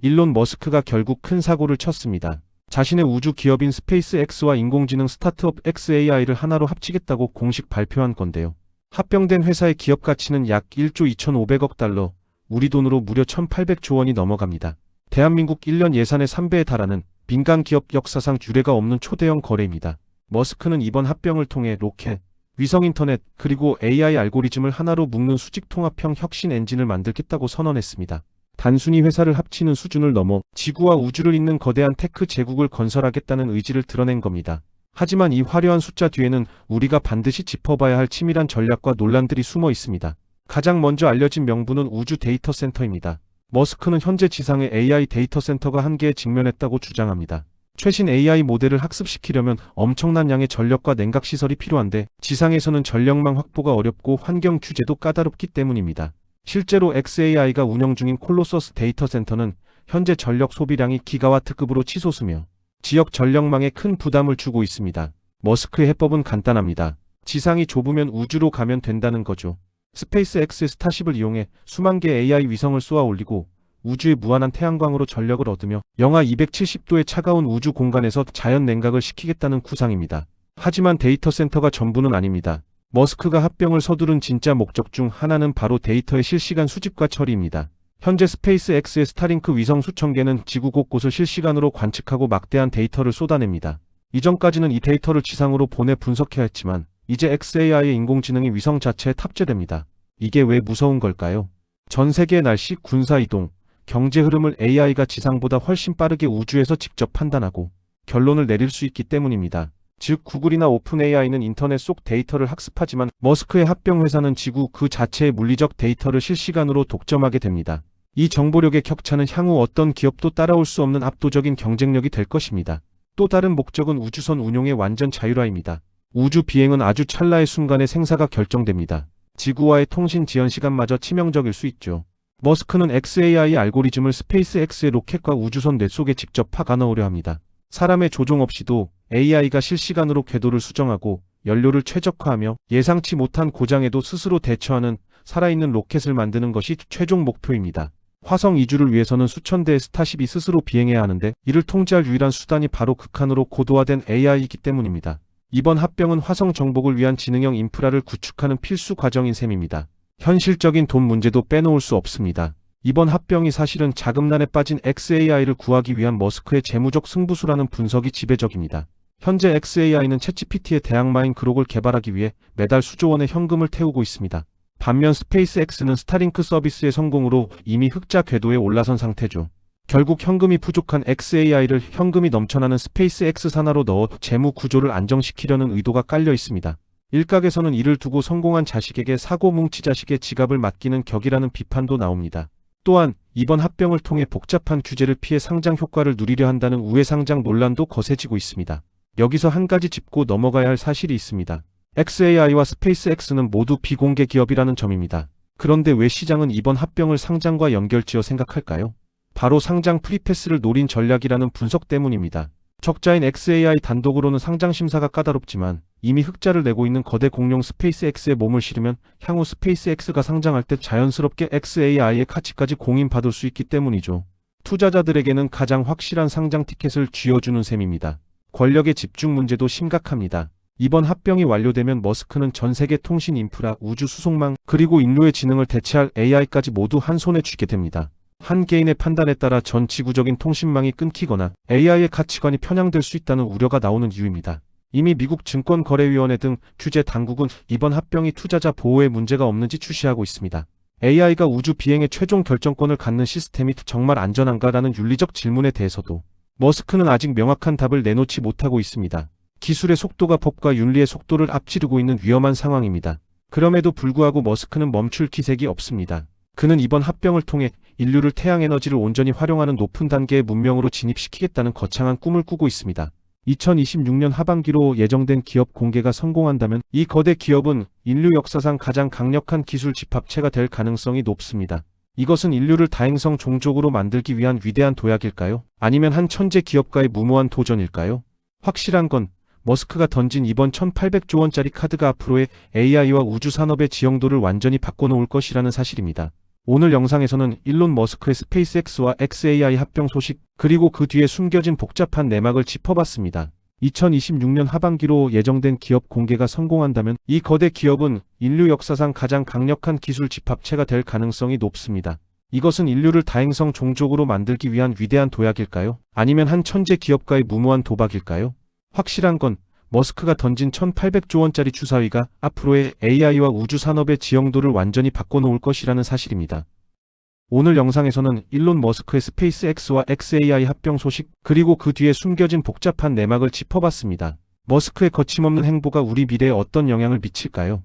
일론 머스크가 결국 큰 사고를 쳤습니다. 자신의 우주 기업인 스페이스X와 인공지능 스타트업 xAI를 하나로 합치겠다고 공식 발표한 건데요. 합병된 회사의 기업 가치는 약 1조 2,500억 달러, 우리 돈으로 무려 1,800조 원이 넘어갑니다. 대한민국 1년 예산의 3배에 달하는 민간 기업 역사상 유례가 없는 초대형 거래입니다. 머스크는 이번 합병을 통해 로켓, 위성 인터넷, 그리고 AI 알고리즘을 하나로 묶는 수직 통합형 혁신 엔진을 만들겠다고 선언했습니다. 단순히 회사를 합치는 수준을 넘어 지구와 우주를 잇는 거대한 테크 제국을 건설하겠다는 의지를 드러낸 겁니다. 하지만 이 화려한 숫자 뒤에는 우리가 반드시 짚어봐야 할 치밀한 전략과 논란들이 숨어 있습니다. 가장 먼저 알려진 명분은 우주 데이터 센터입니다. 머스크는 현재 지상에 AI 데이터 센터가 한계에 직면했다고 주장합니다. 최신 AI 모델을 학습시키려면 엄청난 양의 전력과 냉각 시설이 필요한데 지상에서는 전력망 확보가 어렵고 환경 규제도 까다롭기 때문입니다. 실제로 xAI가 운영 중인 콜로서스 데이터 센터는 현재 전력 소비량이 기가와트급으로 치솟으며 지역 전력망에 큰 부담을 주고 있습니다. 머스크의 해법은 간단합니다. 지상이 좁으면 우주로 가면 된다는 거죠. 스페이스X의 스타쉽을 이용해 수만 개의 AI 위성을 쏘아 올리고 우주의 무한한 태양광으로 전력을 얻으며 영하 270도의 차가운 우주 공간에서 자연 냉각을 시키겠다는 구상입니다. 하지만 데이터 센터가 전부는 아닙니다. 머스크가 합병을 서두른 진짜 목적 중 하나는 바로 데이터의 실시간 수집과 처리입니다. 현재 스페이스X의 스타링크 위성 수천 개는 지구 곳곳을 실시간으로 관측하고 막대한 데이터를 쏟아냅니다. 이전까지는 이 데이터를 지상으로 보내 분석해야 했지만 이제 xAI의 인공지능이 위성 자체에 탑재됩니다. 이게 왜 무서운 걸까요? 전 세계의 날씨, 군사 이동, 경제 흐름을 AI가 지상보다 훨씬 빠르게 우주에서 직접 판단하고 결론을 내릴 수 있기 때문입니다. 즉 구글이나 오픈AI는 인터넷 속 데이터를 학습하지만 머스크의 합병 회사는 지구 그 자체의 물리적 데이터를 실시간으로 독점하게 됩니다. 이 정보력의 격차는 향후 어떤 기업도 따라올 수 없는 압도적인 경쟁력이 될 것입니다. 또 다른 목적은 우주선 운용의 완전 자율화입니다. 우주 비행은 아주 찰나의 순간에 생사가 결정됩니다. 지구와의 통신 지연 시간마저 치명적일 수 있죠. 머스크는 xAI 알고리즘을 스페이스X의 로켓과 우주선 뇌 속에 직접 박아 넣으려 합니다. 사람의 조종 없이도 AI가 실시간으로 궤도를 수정하고 연료를 최적화하며 예상치 못한 고장에도 스스로 대처하는 살아있는 로켓을 만드는 것이 최종 목표입니다. 화성 이주를 위해서는 수천 대의 스타쉽이 스스로 비행해야 하는데 이를 통제할 유일한 수단이 바로 극한으로 고도화된 AI이기 때문입니다. 이번 합병은 화성 정복을 위한 지능형 인프라를 구축하는 필수 과정인 셈입니다. 현실적인 돈 문제도 빼놓을 수 없습니다. 이번 합병이 사실은 자금난에 빠진 xAI를 구하기 위한 머스크의 재무적 승부수라는 분석이 지배적입니다. 현재 xAI는 챗GPT의 대항마인 그록을 개발하기 위해 매달 수조 원의 현금을 태우고 있습니다. 반면 스페이스X는 스타링크 서비스의 성공으로 이미 흑자 궤도에 올라선 상태죠. 결국 현금이 부족한 xAI를 현금이 넘쳐나는 스페이스X 산하로 넣어 재무 구조를 안정시키려는 의도가 깔려 있습니다. 일각에서는 이를 두고 성공한 자식에게 사고 뭉치 자식의 지갑을 맡기는 격이라는 비판도 나옵니다. 또한 이번 합병을 통해 복잡한 규제를 피해 상장 효과를 누리려 한다는 우회 상장 논란도 거세지고 있습니다. 여기서 한 가지 짚고 넘어가야 할 사실이 있습니다. xAI와 스페이스X는 모두 비공개 기업이라는 점입니다. 그런데 왜 시장은 이번 합병을 상장과 연결지어 생각할까요? 바로 상장 프리패스를 노린 전략이라는 분석 때문입니다. 적자인 xAI 단독으로는 상장 심사가 까다롭지만 이미 흑자를 내고 있는 거대 공룡 스페이스X에 몸을 실으면 향후 스페이스X가 상장할 때 자연스럽게 xAI의 가치까지 공인받을 수 있기 때문이죠. 투자자들에게는 가장 확실한 상장 티켓을 쥐어주는 셈입니다. 권력의 집중 문제도 심각합니다. 이번 합병이 완료되면 머스크는 전 세계 통신 인프라, 우주 수송망, 그리고 인류의 지능을 대체할 AI까지 모두 한 손에 쥐게 됩니다. 한 개인의 판단에 따라 전 지구적인 통신망이 끊기거나 AI의 가치관이 편향될 수 있다는 우려가 나오는 이유입니다. 이미 미국 증권거래위원회 등 규제 당국은 이번 합병이 투자자 보호에 문제가 없는지 추시하고 있습니다. AI가 우주 비행의 최종 결정권을 갖는 시스템이 정말 안전한가라는 윤리적 질문에 대해서도 머스크는 아직 명확한 답을 내놓지 못하고 있습니다. 기술의 속도가 법과 윤리의 속도를 앞지르고 있는 위험한 상황입니다. 그럼에도 불구하고 머스크는 멈출 기색이 없습니다. 그는 이번 합병을 통해 인류를 태양에너지를 온전히 활용하는 높은 단계의 문명으로 진입시키겠다는 거창한 꿈을 꾸고 있습니다. 2026년 하반기로 예정된 기업 공개가 성공한다면 이 거대 기업은 인류 역사상 가장 강력한 기술 집합체가 될 가능성이 높습니다. 이것은 인류를 다행성 종족으로 만들기 위한 위대한 도약일까요? 아니면 한 천재 기업가의 무모한 도전일까요? 확실한 건 머스크가 던진 이번 1,800조 원짜리 카드가 앞으로의 AI와 우주 산업의 지형도를 완전히 바꿔놓을 것이라는 사실입니다. 오늘 영상에서는 일론 머스크의 스페이스X와 xAI 합병 소식, 그리고 그 뒤에 숨겨진 복잡한 내막을 짚어봤습니다. 2026년 하반기로 예정된 기업 공개가 성공한다면 이 거대 기업은 인류 역사상 가장 강력한 기술 집합체가 될 가능성이 높습니다. 이것은 인류를 다행성 종족으로 만들기 위한 위대한 도약일까요? 아니면 한 천재 기업가의 무모한 도박일까요? 확실한 건 머스크가 던진 1800조 원짜리 추사위가 앞으로의 AI와 우주 산업의 지형도를 완전히 바꿔놓을 것이라는 사실입니다. 오늘 영상에서는 일론 머스크의 스페이스X와 xAI 합병 소식, 그리고 그 뒤에 숨겨진 복잡한 내막을 짚어봤습니다. 머스크의 거침없는 행보가 우리 미래에 어떤 영향을 미칠까요?